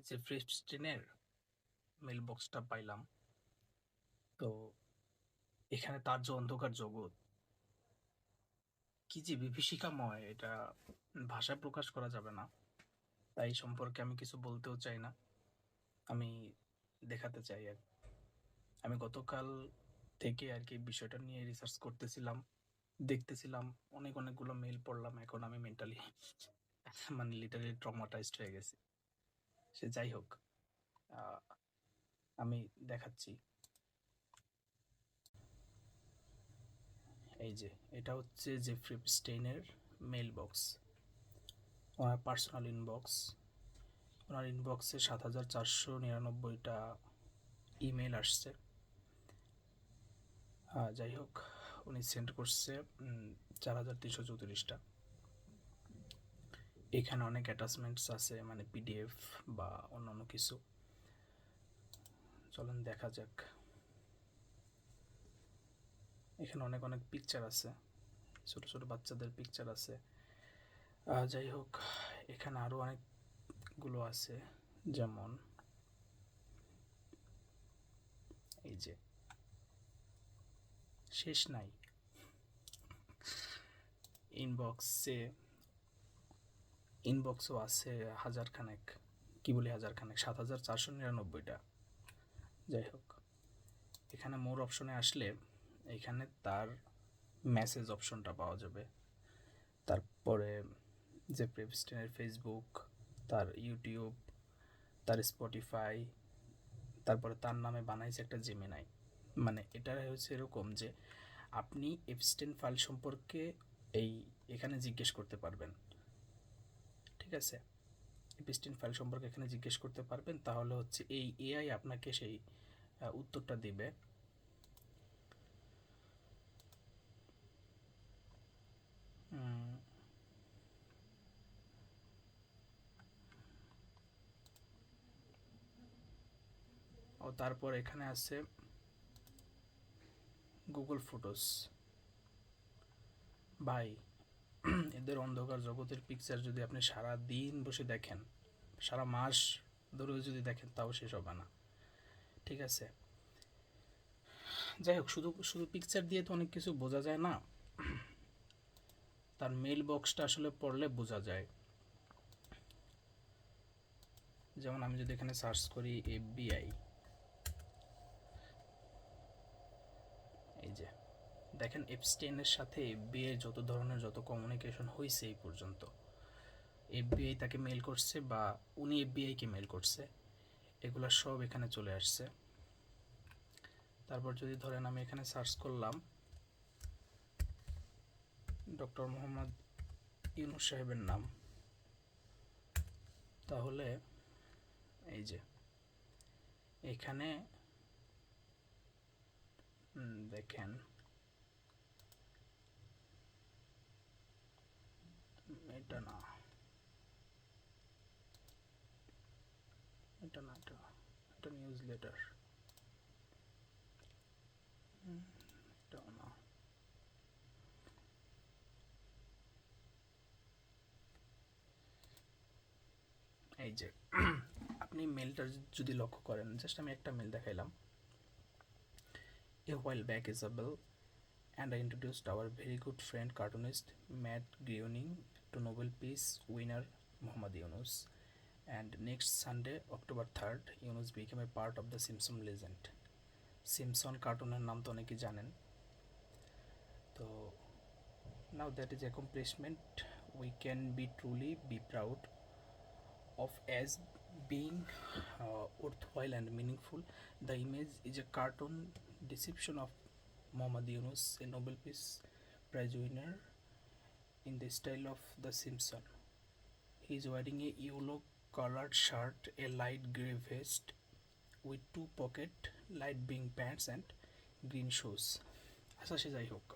যে ফ্রিস্টিনের মেল বক্সটা পাইলাম, তো এখানে তার যে অন্ধকার জগৎ, কি যে বিভীষিকাময়, এটা ভাষায় প্রকাশ করা যাবে না। তাই সম্পর্কে আমি কিছু বলতেও চাই না, আমি দেখাতে চাই আর আমি গতকাল থেকে আর কি বিষয়টা নিয়ে রিসার্চ করতেছিলাম, দেখতেছিলাম, অনেকগুলো মেল পড়লাম। এখন আমি মেন্টালি মানে লিটারালি ট্রমাটাইজড হয়ে গেছি। সে যাই হোক, আহ, আমি দেখাচ্ছি। এই যে এটা হচ্ছে জেফ্রি স্টেইনের মেল বক্স, ওনার পার্সোনাল ইনবক্স। ওনার ইনবক্সে ৭,৪৯৯টা ইমেল আসছে। যাই হোক, উনি সেন্ড করছে ৪,৩34টা। এখানে অনেক অ্যাটাচমেন্টস আছে, মানে পিডিএফ বা অন্যান্য কিছু। চলেন দেখা যাক। এখানে অনেক পিকচার আছে, ছোট ছোট বাচ্চাদের পিকচার আছে। যাই হোক, এখানে আরও অনেকগুলো আছে, যেমন এই যে শেষ নাই ইনবক্সে। ইনবক্সও আছে হাজার খানেক, কি বলি হাজার খানেক, ৭,৪৯৯টা। যাই হোক, এখানে মোর অপশনে আসলে এখানে তার মেসেজ অপশনটা পাওয়া যাবে। তারপরে যে প্রেভিস্টেনের ফেসবুক, তার ইউটিউব, তার স্পটিফাই, তারপরে তার নামে বানাইছে একটা জেমিনাই। মানে এটা হচ্ছে এরকম যে আপনি এপস্টেন ফাইল সম্পর্কে এই এখানে জিজ্ঞেস করতে পারবেন। ঠিক আছে, এপস্টেন ফাইল সম্পর্কে এখানে জিজ্ঞেস করতে পারবেন, তাহলে হচ্ছে এই এআই আপনাকে সেই উত্তরটা দিবে। ও তারপর এখানে আছে গুগল ফটোস। ভাই, এদের অন্ধকার জগতের পিকচার যদি আপনি সারা দিন বসে দেখেন, সারা মাস ধরে যদি দেখেন, তাও শেষ হবে না। ঠিক আছে, যাই হোক, শুধু শুধু পিকচার দিয়ে তো অনেক কিছু বোঝা যায় না। তার মেল বক্সটা আসলে পড়লে বোঝা যায়। যেমন আমি যদি এখানে সার্চ করি এফবিআই, এই যে দেখেন এপস্টেইনের সাথে এফবিআই যত কমিউনিকেশন হয়েছে এই পর্যন্ত, এফবিআই তাকে মেল করছে বা উনি এফবিআইকে মেল করছে, এগুলো সব এখানে চলে আসছে। তারপর যদি ধরেন আমি এখানে সার্চ করলাম ডক্টর মোহাম্মদ ইউনুস সাহেবের নাম, তাহলে এই যে এখানে দেখেন, এটা না, এটা না, এটা এটা নিউজ লেটার, এটাও না। এই যে আপনি মেলটা যদি লক্ষ্য করেন, জাস্ট আমি একটা মেল দেখাইলাম। A while back, Isabel and I introduced our very good friend cartoonist Matt Groening to Nobel Peace winner Muhammad Yunus. And next Sunday, October 3rd, Yunus became a part of the Simpson legend. Simpson কার্টুনের নাম তো অনেকেই জানেন। তো now that is accomplishment, we can be truly be proud of as being worthwhile and meaningful. The image is a cartoon depiction of Muhammad Yunus, a Nobel Peace Prize winner, in the style of The Simpsons. He is wearing a yellow colored shirt, a light grey vest with two pocket, light pink pants and green shoes. আচ্ছা, সে যাই হোক,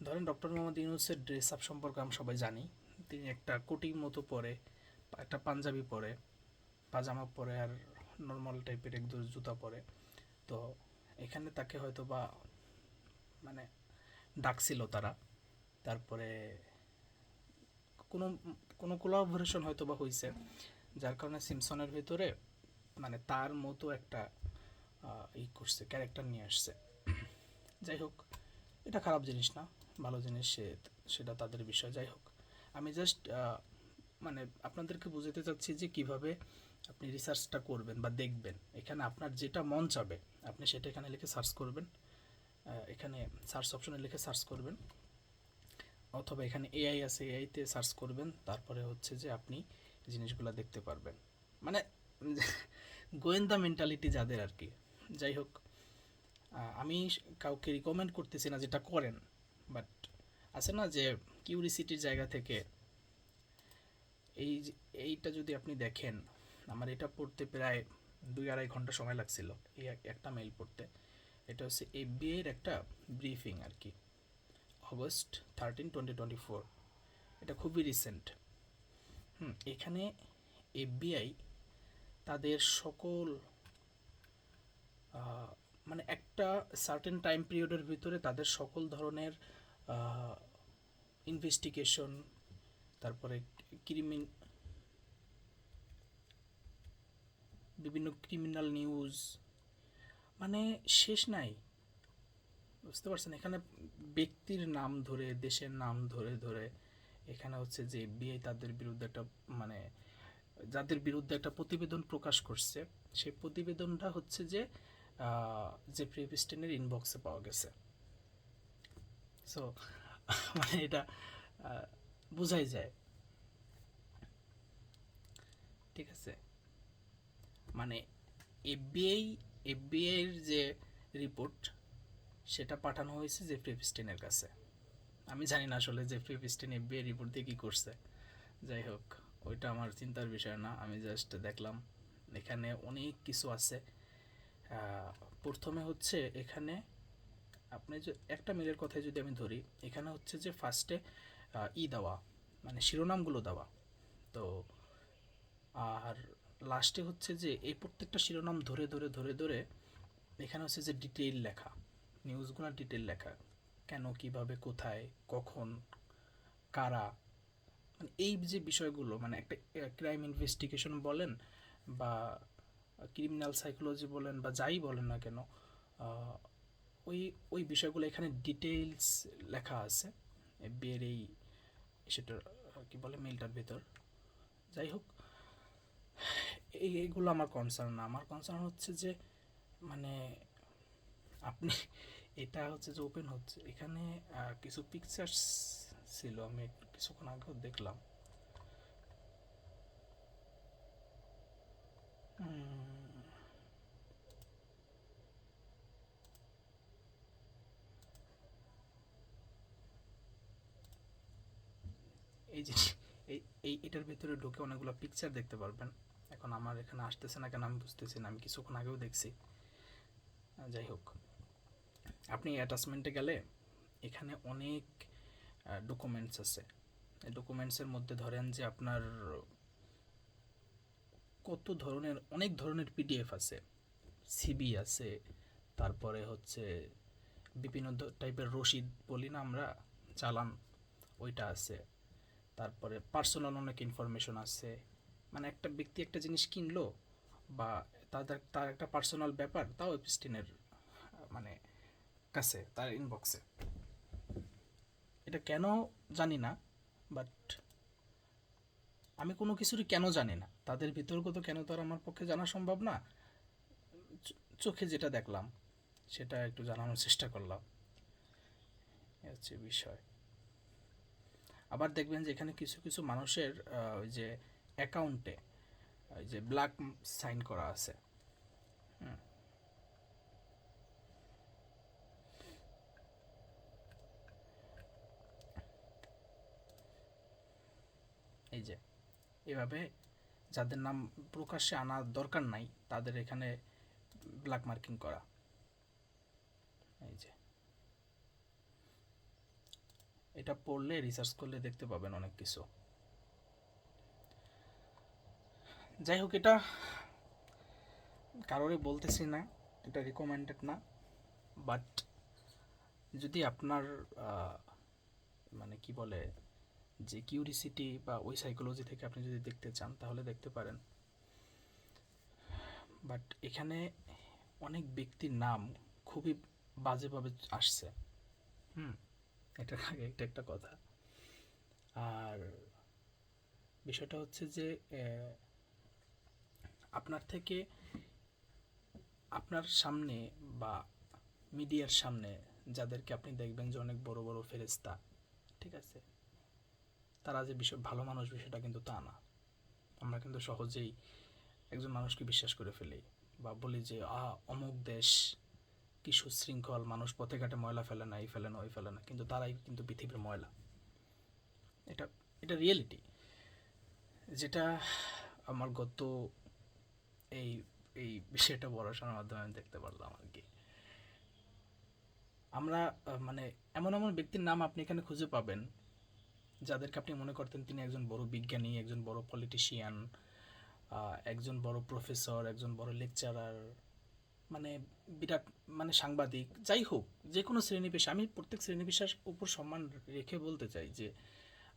ধরেন doctor Mohammad ইউনুসের dress up সম্পর্কে আমরা সবাই জানি। তিনি একটা কোটির মতো পরে, একটা পাঞ্জাবি পরে, পাজামা পরে, আর নর্মাল টাইপের এক দুটো জুতা পরে। তো এখানে তাকে হয়তো বা মানে ডাকছিল তারা, তারপরে কোনো কোনো কোলাবোরেশন হয়তো বা হয়েছে, যার কারণে সিমসনের ভেতরে মানে তার মতো একটা করছে, ক্যারেক্টার নিয়ে আসছে। যাই হোক, এটা খারাপ জিনিস না, ভালো জিনিস, সেটা তাদের বিষয়। যাই হোক, আমি জাস্ট মানে আপনাদেরকে বুঝাতে চাচ্ছি যে কিভাবে আপনি রিসার্চটা করবেন বা দেখবেন। এখানে আপনার যেটা মন চাবে আপনি সেটা এখানে লিখে সার্চ করবেন, এখানে সার্চ অপশনে লিখে সার্চ করবেন, অথবা এখানে এআই আছে, এআইতে সার্চ করবেন। তারপরে হচ্ছে যে আপনি জিনিসগুলো দেখতে পারবেন, মানে গোয়েন্দা মেন্টালিটি যাদের আর কি। যাই হোক, আমি কাউকে রিকমেন্ড করতেছি না যেটা করেন, বাট আছে না যে কিউরিসিটির জায়গা থেকে এই এইটা যদি আপনি দেখেন, আমার এটা পড়তে প্রায় 2-2.5 ঘন্টা সময় লাগছিল, এই একটা মেইল পড়তে। এটা হচ্ছে এফবিআই এর একটা ব্রিফিং আর কি, August 13, 2024। এটা খুবই রিসেন্ট। এখানে এফবিআই তাদের সকল মানে একটা সার্টেন টাইম পিরিয়ডের ভিতরে তাদের সকল ধরনের ইনভেস্টিগেশন, তারপরে ক্রিমিন বিভিন্ন ক্রিমিনাল নিউজ, মানে শেষ নাই, বুঝতে পারছেন? এখানে ব্যক্তির নাম ধরে, দেশের নাম ধরে ধরে এখানে হচ্ছে যে এফবিআই তাদের বিরুদ্ধে একটা মানে যাদের বিরুদ্ধে একটা প্রতিবেদন প্রকাশ করছে, সেই প্রতিবেদনটা হচ্ছে যে জেফ্রি এপস্টাইনের ইনবক্সে পাওয়া গেছে। সো মানে এটা বোঝাই যায়, ঠিক আছে? মানে এফবিআই এফবিআইয়ের যে রিপোর্ট সেটা পাঠানো হয়েছে জেফ্রি এপস্টাইনের কাছে। আমি জানি না আসলে জেফ্রি এপস্টাইন এফবিআই রিপোর্ট দিয়ে কী করছে। যাই হোক, ওইটা আমার চিন্তার বিষয় না, আমি জাস্ট দেখলাম এখানে অনেক কিছু আছে। প্রথমে হচ্ছে এখানে আপনি যে একটা মেলের কথাই যদি আমি ধরি, এখানে হচ্ছে যে ফার্স্টে দেওয়া, মানে শিরোনামগুলো দেওয়া, তো আর লাস্টে হচ্ছে যে এই প্রত্যেকটা শিরোনাম ধরে ধরে ধরে ধরে এখানে হচ্ছে যে ডিটেইল লেখা, নিউজগুলো ডিটেইল লেখা, কেন, কিভাবে, কোথায়, কখন, কারা, মানে এই যে বিষয়গুলো, মানে একটা ক্রাইম ইনভেস্টিগেশন বলেন বা ক্রিমিনাল সাইকোলজি বলেন বা যাই বলেন না কেন, ওই ওই বিষয়গুলো এখানে ডিটেইলস লেখা আছে বিয়ের এই সেটার কি বলে মেলটার ভেতর। যাই হোক, এইগুলো আমার কনসার্ন না, আমার কনসার্ন হচ্ছে যে মানে আপনি এটা হচ্ছে যে ওপেন হচ্ছে, এখানে কিছু পিকচার্স ছিল, আমি কিছুক্ষণ আগেও দেখলাম। এই যে এই এই এটার ভেতরে ঢুকে অনেকগুলো পিকচার দেখতে পারবেন। এখন আমার এখানে আসতেছে না কেন আমি বুঝতেছি না, আমি কিছুক্ষণ আগেও দেখছি। যাই হোক, আপনি অ্যাটাচমেন্টে গেলে এখানে অনেক ডকুমেন্টস আছে। এই ডকুমেন্টসের মধ্যে ধরেন যে আপনার কত ধরনের, অনেক ধরনের পিডিএফ আছে, সিবি আছে, তারপরে হচ্ছে বিভিন্ন টাইপের রসিদ বলি না আমরা, চালান, ওইটা আছে, তারপরে পার্সোনাল অনেক ইনফরমেশন আছে। মানে একটা ব্যক্তি একটা জিনিস কিনলো বা তার একটা পার্সোনাল ব্যাপার, তাও এপস্টিনের মানে কাছে, তার ইনবক্সে। এটা কেন জানি না, বাট আমি কোনো কিছুরই কেন জানি না, তাদের ভিতরগত কেন তো আর আমার পক্ষে জানা সম্ভব না। চোখে যেটা দেখলাম সেটা একটু জানানোর চেষ্টা করলাম, হচ্ছে বিষয়। আবার দেখবেন যে এখানে কিছু কিছু মানুষের ওই যে অ্যাকাউন্টে ওই যে ব্ল্যাক সাইন করা আছে। এই যে এভাবে যাদের নাম প্রকাশ্যে আনার দরকার নাই তাদের এখানে ব্ল্যাক মার্কিং করা। এই যে এটা পড়লে, রিসার্চ করলে দেখতে পাবেন অনেক কিছু। যাই হোক, এটা কারোরই বলতেছি না, এটা রিকমেন্ডেড না, বাট যদি আপনার মানে কি বলে যে কিউরিসিটি বা ওই সাইকোলজি থেকে আপনি যদি দেখতে চান তাহলে দেখতে পারেন। বাট এখানে অনেক ব্যক্তির নাম খুবই বাজেভাবে আসছে। হুম, এটা এটা একটা কথা। আর বিষয়টা হচ্ছে যে আপনার থেকে, আপনার সামনে বা মিডিয়ার সামনে যাদেরকে আপনি দেখবেন যে অনেক বড় বড় ফেরেস্তা, ঠিক আছে, তারা যে বিষয় ভালো মানুষ বিষয়টা কিন্তু তা না। আমরা কিন্তু সহজেই একজন মানুষকে বিশ্বাস করে ফেলি বা বলি যে অমুক দেশ কি সুশৃঙ্খল, মানুষ পথে ঘাটে ময়লা ফেলে না, এই ফেলে না, ওই ফেলে না, কিন্তু তারাই কিন্তু পৃথিবীর ময়লা। এটা এটা রিয়েলিটি, যেটা আমার গত এই এই বিষয়টা পড়াশোনার মাধ্যমে আমি দেখতে পারলাম আর কি। আমরা মানে এমন এমন ব্যক্তির নাম আপনি এখানে খুঁজে পাবেন যাদেরকে আপনি মনে করতেন তিনি একজন বড় বিজ্ঞানী, একজন বড় পলিটিশিয়ান, একজন বড় প্রফেসর, একজন বড় লেকচারার, মানে বিরাট, মানে সাংবাদিক, যাই হোক, যে কোনো শ্রেণী পেশা, আমি প্রত্যেক শ্রেণী পেশার উপর সম্মান রেখে বলতে চাই যে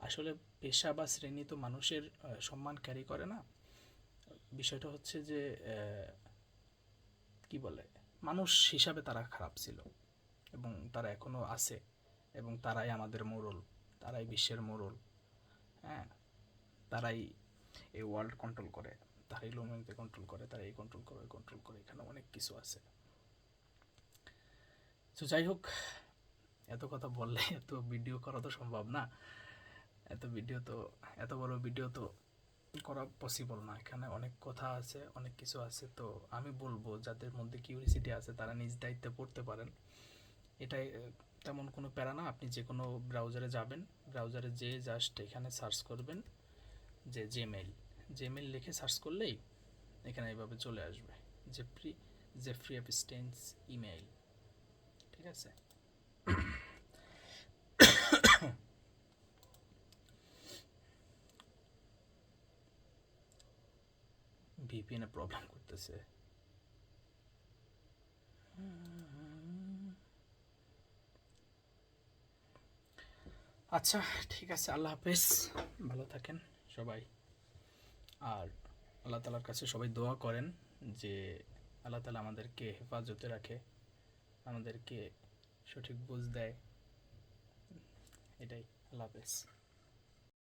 আসলে পেশা বা শ্রেণী তো মানুষের সম্মান ক্যারি করে না। বিষয়টা হচ্ছে যে কি বলে, মানুষ হিসাবে তারা খারাপ ছিল এবং তারা এখনও আছে, এবং তারাই আমাদের মোড়ল, তারাই বিশ্বের মোড়ল। হ্যাঁ, তারাই এই ওয়ার্ল্ড কন্ট্রোল করে, তারাই লোমেনকে কন্ট্রোল করে, তারা এই কন্ট্রোল করে, ওই কন্ট্রোল করে, এখানে অনেক কিছু আছে। তো যাই হোক, এত কথা বললে এত ভিডিও করা তো সম্ভব না। এত ভিডিও তো, এত বড় ভিডিও তো করা পসিবল না। এখানে অনেক কথা আছে, অনেক কিছু আছে। তো আমি বলবো যাদের মধ্যে কিউরিসিটি আছে তারা নিজ দায়িত্বে পড়তে পারেন। এটাই তেমন কোনো প্যারা না। আপনি যে কোনো ব্রাউজারে যাবেন, ব্রাউজারে যেয়ে জাস্ট এখানে সার্চ করবেন যে জিমেইল, জিমেইল লিখে সার্চ করলেই এখানে এইভাবে চলে আসবে, জেফ্রি জেফ্রি এপস্টেইনস ইমেইল, ঠিক আছে। ভিপিএনে প্রবলেম করতেছে। আচ্ছা, ঠিক আছে, আল্লাহ হাফেজ, ভালো থাকেন সবাই। আর আল্লাহ তালার কাছে সবাই দোয়া করেন যে আল্লাহ তালা আমাদেরকে হেফাজতে রাখে, আমাদেরকে সঠিক বুঝ দেয়। এটাই। আল্লাহ হাফেজ।